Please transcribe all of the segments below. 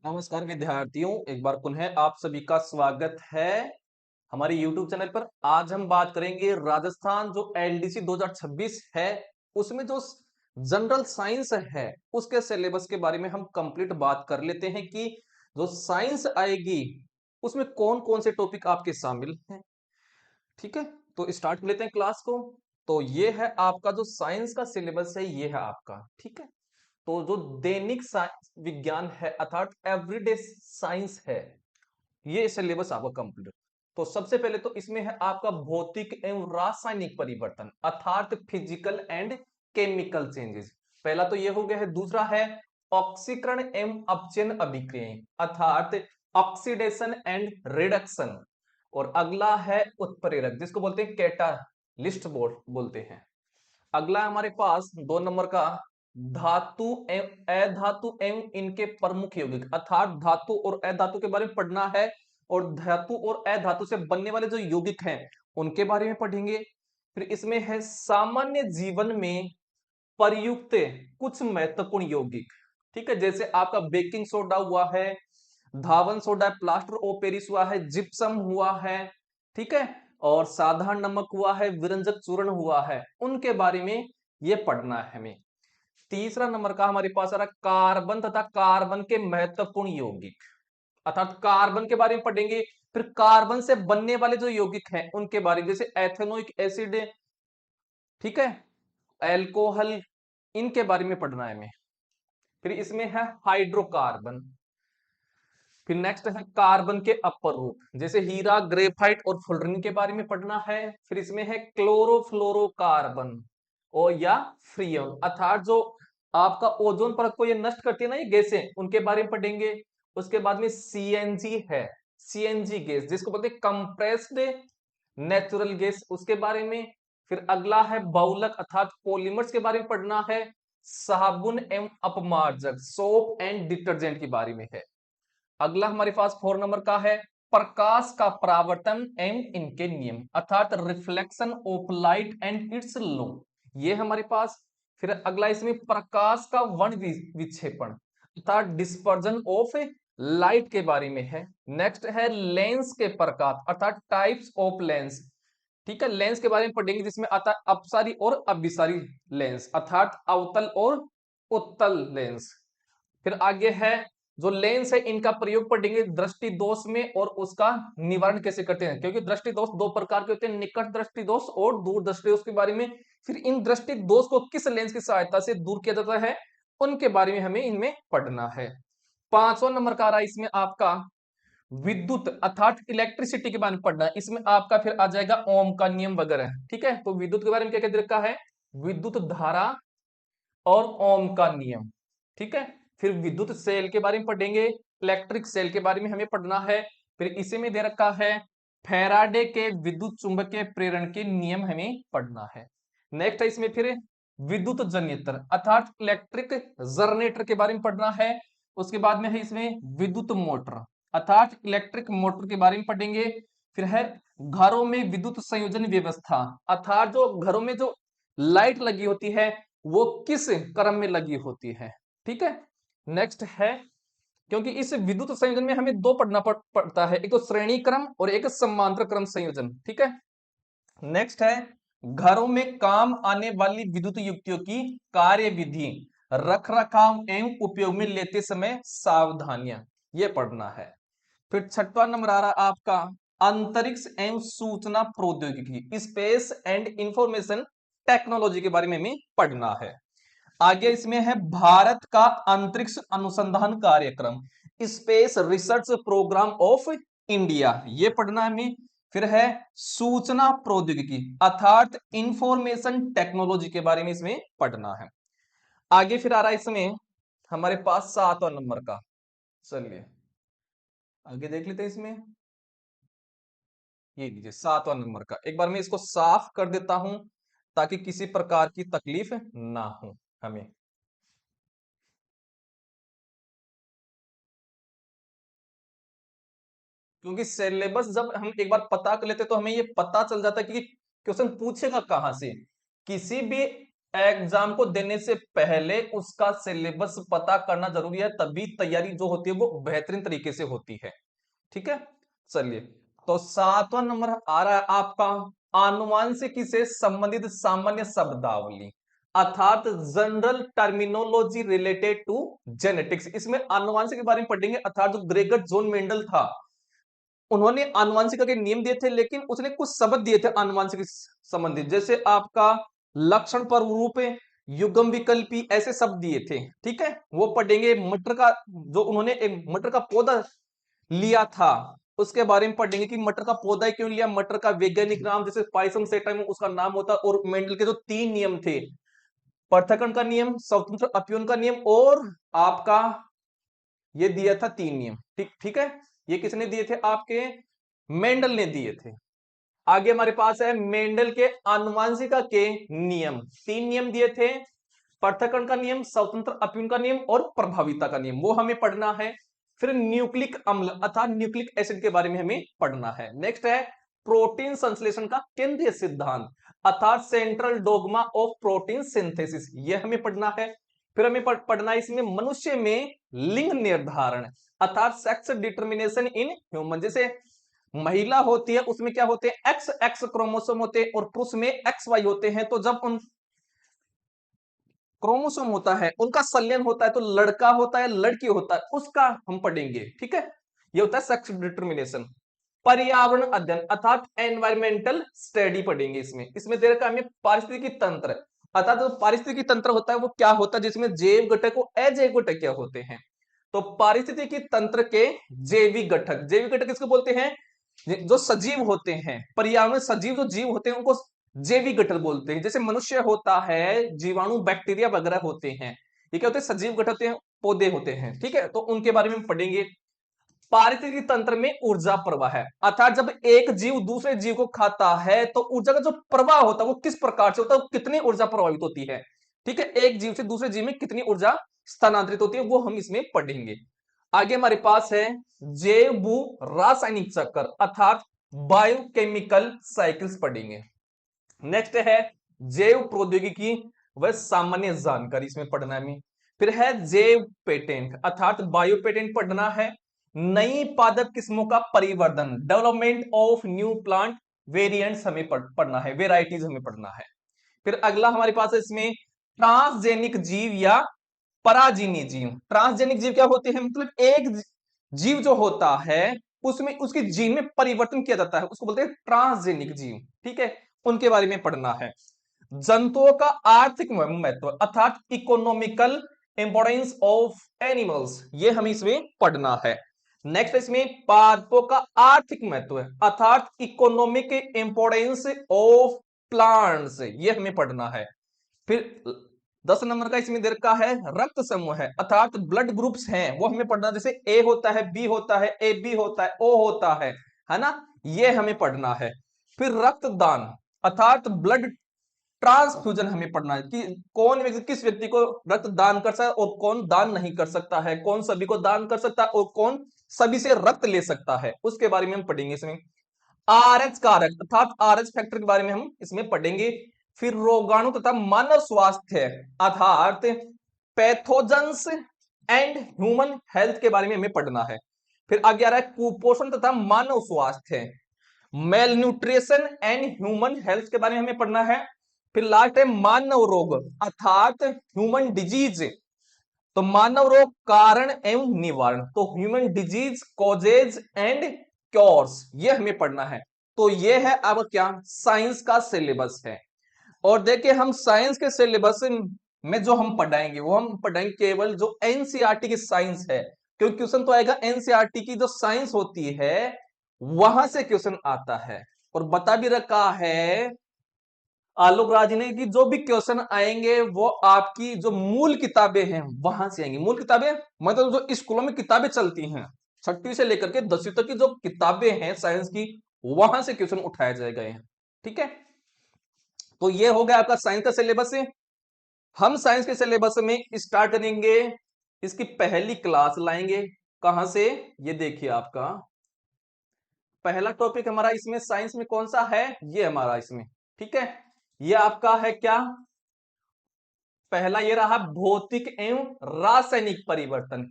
नमस्कार विद्यार्थियों, एक बार पुनः आप सभी का स्वागत है हमारे YouTube चैनल पर। आज हम बात करेंगे राजस्थान जो एलडीसी 2026 है, उसमें जो जनरल साइंस है उसके सिलेबस के बारे में हम कंप्लीट बात कर लेते हैं कि जो साइंस आएगी उसमें कौन कौन से टॉपिक आपके शामिल हैं। ठीक है, तो स्टार्ट कर लेते हैं क्लास को। तो ये है आपका जो साइंस का सिलेबस है, ये है आपका। ठीक है, तो जो दैनिक विज्ञान है अर्थात एवरीडे साइंस है, ये सिलेबस आपका कंप्लीट। तो सबसे पहले तो इसमें है आपका भौतिक एवं रासायनिक परिवर्तन अर्थात फिजिकल एंड केमिकल चेंजेस। पहला तो ये हो गया है। दूसरा है ऑक्सीकरण एवं अपचयन अभिक्रियाएं अर्थात ऑक्सीडेशन एंड रिडक्शन। और अगला है उत्प्रेरक जिसको बोलते हैं कैटालिस्ट बोलते हैं। अगला हमारे पास 2 नंबर का धातु एवं अधातु एवं इनके प्रमुख यौगिक अर्थात धातु और अधातु के बारे में पढ़ना है। और धातु और अधातु से बनने वाले जो यौगिक हैं उनके बारे में पढ़ेंगे। फिर इसमें है सामान्य जीवन में प्रयुक्त कुछ महत्वपूर्ण यौगिक। ठीक है, जैसे आपका बेकिंग सोडा हुआ है, धावन सोडा, प्लास्टर ऑफ पेरिस हुआ है, जिप्सम हुआ है। ठीक है, और साधारण नमक हुआ है, विरंजक चूर्ण हुआ है, उनके बारे में ये पढ़ना है हमें। तीसरा नंबर का हमारे पास आ रहा कार्बन तथा कार्बन के महत्वपूर्ण यौगिक अर्थात कार्बन के बारे में पढ़ेंगे। फिर कार्बन से बनने वाले जो यौगिक हैं उनके बारे में, जैसे एथेनोइक एसिड, ठीक है, एल्कोहल, इनके बारे में पढ़ना है हमें। फिर इसमें है हाइड्रोकार्बन। फिर नेक्स्ट है कार्बन के अपर रूप, जैसे हीरा, ग्रेफाइट और फुलरिन के बारे में पढ़ना है। फिर इसमें है क्लोरोफ्लोरोकार्बन और या फ्रियम अर्थात जो आपका ओजोन परत को ये नष्ट करती है ना, ये गैसें, उनके बारे में पढ़ेंगे। उसके बाद में सीएनजी है, सीएनजी गैस जिसको बोलते हैं कंप्रेस्ड नेचुरल गैस, उसके बारे में। फिर अगला है बहुलक अर्थात पॉलीमर्स के बारे में पढ़ना है। साबुन एवं अपमार्जक, सोप एंड डिटर्जेंट के बारे में है। अगला हमारे पास 4 नंबर का है प्रकाश का परावर्तन एवं इनके नियम अर्थात reflection of light and it's law, ये हमारे पास। फिर अगला इसमें प्रकाश का विक्षेपण अर्थात डिस्पर्जन ऑफ लाइट के बारे में है। नेक्स्ट है लेंस के प्रकार अर्थात टाइप्स ऑफ लेंस। ठीक है, लेंस के बारे में पढ़ेंगे जिसमें आता है अपसारी और अभिसारी लेंस अर्थात अवतल और उत्तल लेंस। फिर आगे है जो लेंस है इनका प्रयोग पढ़ेंगे दृष्टि दोष में और उसका निवारण कैसे करते हैं, क्योंकि दृष्टि दोष 2 प्रकार के होते हैं, निकट दृष्टि दोष और दूर दृष्टि दोष के बारे में। फिर इन दृष्टि दोष को किस लेंस की सहायता से दूर किया जाता है उनके बारे में हमें इनमें पढ़ना है। 5वां नंबर का आ रहा है इसमें आपका विद्युत अर्थात इलेक्ट्रिसिटी के बारे में पढ़ना है। इसमें आपका फिर आ जाएगा ओम का नियम वगैरह। ठीक है, तो विद्युत के बारे में क्या क्या दे रखा है, विद्युत धारा और ओम का नियम। ठीक है, फिर विद्युत सेल के बारे में पढ़ेंगे, इलेक्ट्रिक सेल के बारे में हमें पढ़ना है। फिर इसी में दे रखा है फैराडे के विद्युत चुंबकीय प्रेरण के नियम हमें पढ़ना है। नेक्स्ट है इसमें फिर विद्युत जनरेटर अर्थात इलेक्ट्रिक जनरेटर के बारे में पढ़ना है। उसके बाद में है इसमें विद्युत मोटर अर्थात इलेक्ट्रिक मोटर के बारे में पढ़ेंगे। फिर है घरों में विद्युत संयोजन व्यवस्था अर्थात जो घरों में जो लाइट लगी होती है वो किस क्रम में लगी होती है। ठीक है, नेक्स्ट है क्योंकि इस विद्युत संयोजन में हमें दो पढ़ना पड़ता है, एक तो श्रेणी क्रम और एक समांतर क्रम संयोजन। ठीक है, नेक्स्ट है घरों में काम आने वाली विद्युत युक्तियों की कार्य विधि, रख रखाव एवं उपयोग में लेते समय सावधानियां, ये पढ़ना है। फिर 6वां नंबर आ रहा आपका अंतरिक्ष एवं सूचना प्रौद्योगिकी, स्पेस एंड इंफॉर्मेशन टेक्नोलॉजी के बारे में हमें पढ़ना है। आगे इसमें है भारत का अंतरिक्ष अनुसंधान कार्यक्रम, space research program of India, ये पढ़ना है हमें। फिर है सूचना प्रौद्योगिकी अर्थात इंफॉर्मेशन टेक्नोलॉजी के बारे में इसमें पढ़ना है। आगे फिर आ रहा है इसमें हमारे पास 7वां नंबर का, चलिए आगे देख लेते हैं इसमें। ये लीजिए 7वां नंबर का, एक बार मैं इसको साफ कर देता हूं ताकि किसी प्रकार की तकलीफ ना हो हमें। क्योंकि सिलेबस जब हम एक बार पता कर लेते तो हमें ये पता चल जाता है कि क्वेश्चन पूछेगा कहां से। किसी भी एग्जाम को देने से पहले उसका सिलेबस पता करना जरूरी है, तभी तैयारी जो होती है वो बेहतरीन तरीके से होती है। ठीक है, चलिए। तो 7वां नंबर आ रहा है आपका आनुवांशिकी से संबंधित सामान्य शब्दावली, अर्थात general terminology related to genetics. इसमें आनुवांशिक के बारे में पढ़ेंगे, अर्थात जो ग्रेगर जोन मेंडल था, उन्होंने आनुवांशिक के नियम दिए थे, लेकिन उसने कुछ शब्द दिए थे आनुवांशिक संबंधित, जैसे आपका लक्षण पर रूप, युग्म विकल्पी, ऐसे शब्द दिए थे। ठीक है, वो पढ़ेंगे। मटर का जो उन्होंने एक मटर का पौधा लिया था, उसके बारे में पढ़ेंगे कि मटर का पौधा क्यों लिया, मटर का वैज्ञानिक नाम, जैसे पाइसम सेटाइम उसका नाम होता, और मेंडल के जो 3 नियम थे, पृथक्करण का नियम, स्वतंत्र अपयून का नियम, और आपका ये दिया था 3 नियम। ठीक ठीक है, ये किसने दिए थे? आपके मेंडल ने दिए थे। आगे हमारे पास है मेंडल के आनुवंशिका के नियम, 3 नियम दिए थे, पृथक्करण का नियम, स्वतंत्र अपयून का नियम और प्रभाविता का नियम, वो हमें पढ़ना है। फिर न्यूक्लिक अम्ल अर्थात न्यूक्लिक एसिड के बारे में हमें पढ़ना है। नेक्स्ट है प्रोटीन संश्लेषण का केंद्रीय सिद्धांत, अर्थात central dogma of protein synthesis, ये हमें पढ़ना है। फिर हमें पढ़ना है इसमें मनुष्य में लिंग निर्धारण, अर्थात सेक्स डिटर्मिनेशन इन ह्यूमन। जैसे महिला होती है उसमें क्या होते हैं, एक्स एक्स क्रोमोसोम होते हैं, और पुरुष में एक्स वाई होते हैं। तो जब उन क्रोमोसोम होता है उनका संलयन होता है, तो लड़का होता है लड़की होता है, उसका हम पढ़ेंगे। ठीक है, ये होता है सेक्स डिटर्मिनेशन। पर्यावरण अध्ययन अर्थात एनवायरमेंटल स्टडी पढ़ेंगे। इसमें इसमें दे रखा है हमें पारिस्थितिकी तंत्र, अर्थात जो पारिस्थितिकी तंत्र होता है वो क्या होता है, जिसमें जैव घटक और अजैव घटक क्या होते हैं। तो पारिस्थितिकी तंत्र के जैविक घटक, जैविक घटक किसको बोलते हैं? जो सजीव होते हैं, पर्यावरण में सजीव जो जीव होते हैं उनको जैविक घटक बोलते हैं। जैसे मनुष्य होता है, जीवाणु बैक्टीरिया वगैरह होते हैं, ये क्या होते हैं? सजीव घटक होते हैं, पौधे होते हैं। ठीक है, तो उनके बारे में पढ़ेंगे। पारिस्थितिकी तंत्र में ऊर्जा प्रवाह है, अर्थात जब एक जीव दूसरे जीव को खाता है तो ऊर्जा का जो प्रवाह होता है वो किस प्रकार से होता है, कितनी ऊर्जा प्रभावित होती है। ठीक है, एक जीव से दूसरे जीव में कितनी ऊर्जा स्थानांतरित होती है, वो हम इसमें पढ़ेंगे। आगे हमारे पास है जैव भू रासायनिक चक्र, अर्थात बायोकेमिकल साइकिल्स पढ़ेंगे। नेक्स्ट है जैव प्रौद्योगिकी व सामान्य जानकारी, इसमें पढ़ना है हमें। फिर है जैव पेटेंट, अर्थात बायो पेटेंट पढ़ना है। नई पादप किस्मों का परिवर्धन, development of new plant variants हमें पढ़ना है, वेराइटीज हमें पढ़ना है। फिर अगला हमारे पास है इसमें ट्रांसजेनिक जीव या पराजीनी जीव। ट्रांसजेनिक जीव क्या होते हैं? मतलब एक जीव जो होता है उसमें उसके जीन में परिवर्तन किया जाता है, उसको बोलते हैं ट्रांसजेनिक जीव। ठीक है, उनके बारे में पढ़ना है। जंतुओं का आर्थिक महत्व, अर्थात इकोनॉमिकल इंपोर्टेंस ऑफ एनिमल्स, ये हमें इसमें पढ़ना है। नेक्स्ट इसमें पादपों का आर्थिक महत्व है, अर्थात इकोनॉमिक इंपोर्टेंस ऑफ प्लांट्स, ये हमें पढ़ना है। फिर 10 नंबर का इसमें दे रखा है रक्त समूह है, अर्थात ब्लड ग्रुप्स हैं, वो हमें पढ़ना। जैसे ए होता है, बी होता है, ए बी होता है, ओ होता है ना, ये हमें पढ़ना है। फिर रक्तदान अर्थात ब्लड ट्रांसफ्यूजन हमें पढ़ना है कि कौन व्यक्ति किस व्यक्ति को रक्त दान कर सकता है और कौन दान नहीं कर सकता है, कौन सभी को दान कर सकता है और कौन सभी से रक्त ले सकता है, उसके बारे में हम पढ़ेंगे इसमें। आरएच कारक अर्थात आरएच फैक्टर के बारे में हम इसमें पढ़ेंगे। फिर रोगाणु तथा मानव स्वास्थ्य अर्थात पैथोजेंस एंड ह्यूमन हेल्थ के बारे में हमें पढ़ना है। फिर आगे आ रहा है कुपोषण तथा मानव स्वास्थ्य, mail nutrition and human health के बारे में हमें पढ़ना है। फिर लास्ट है मानव रोग अर्थात ह्यूमन डिजीज, तो मानव रोग कारण एवं निवारण, तो human disease causes and cures, ये हमें पढ़ना है। तो ये है अब क्या साइंस का सिलेबस है। और देखिए हम साइंस के सिलेबस में जो हम पढ़ाएंगे वो हम पढ़ाएंगे केवल जो एनसीईआरटी की साइंस है, क्योंकि क्वेश्चन तो आएगा एनसीईआरटी की जो साइंस होती है वहां से क्वेश्चन आता है। और बता भी रखा है आलोक राज ने कि जो भी क्वेश्चन आएंगे वो आपकी जो मूल किताबें हैं वहां से आएंगी। मूल किताबें मतलब जो स्कूलों में किताबें चलती हैं 6वीं से लेकर के 10वीं तक की जो किताबें हैं साइंस की, वहां से क्वेश्चन उठाए जाए गए हैं। ठीक है, तो ये हो गया आपका साइंस का सिलेबस। हम साइंस के सिलेबस में स्टार्ट करेंगे, इसकी पहली क्लास लाएंगे। कहां से? ये देखिए आपका पहला टॉपिक हमारा इसमें साइंस में कौन सा है, ये हमारा इसमें। ठीक है, ये आपका है क्या, पहला ये रहा भौतिक एवं रासायनिक परिवर्तन।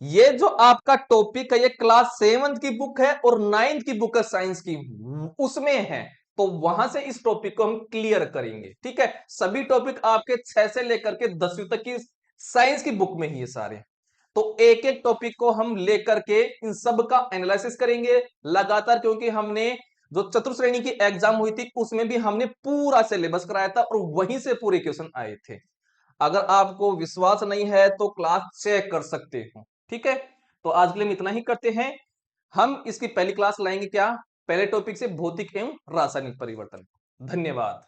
ये जो आपका टॉपिक है ये क्लास 7 की बुक है और 9th की बुक है साइंस की, उसमें है। तो वहां से इस टॉपिक को हम क्लियर करेंगे, ठीक है। सभी टॉपिक आपके 6 से लेकर के 10वीं तक की साइंस की बुक में ही है सारे। तो एक एक टॉपिक को हम लेकर के इन सब का एनालिसिस करेंगे लगातार, क्योंकि हमने जो चतुर्श्रेणी की एग्जाम हुई थी उसमें भी हमने पूरा सिलेबस कराया था और वहीं से पूरे क्वेश्चन आए थे। अगर आपको विश्वास नहीं है तो क्लास चेक कर सकते हो, ठीक है। तो आज के लिए हम इतना ही करते हैं। हम इसकी पहली क्लास लाएंगे क्या, पहले टॉपिक से भौतिक एवं रासायनिक परिवर्तन। धन्यवाद।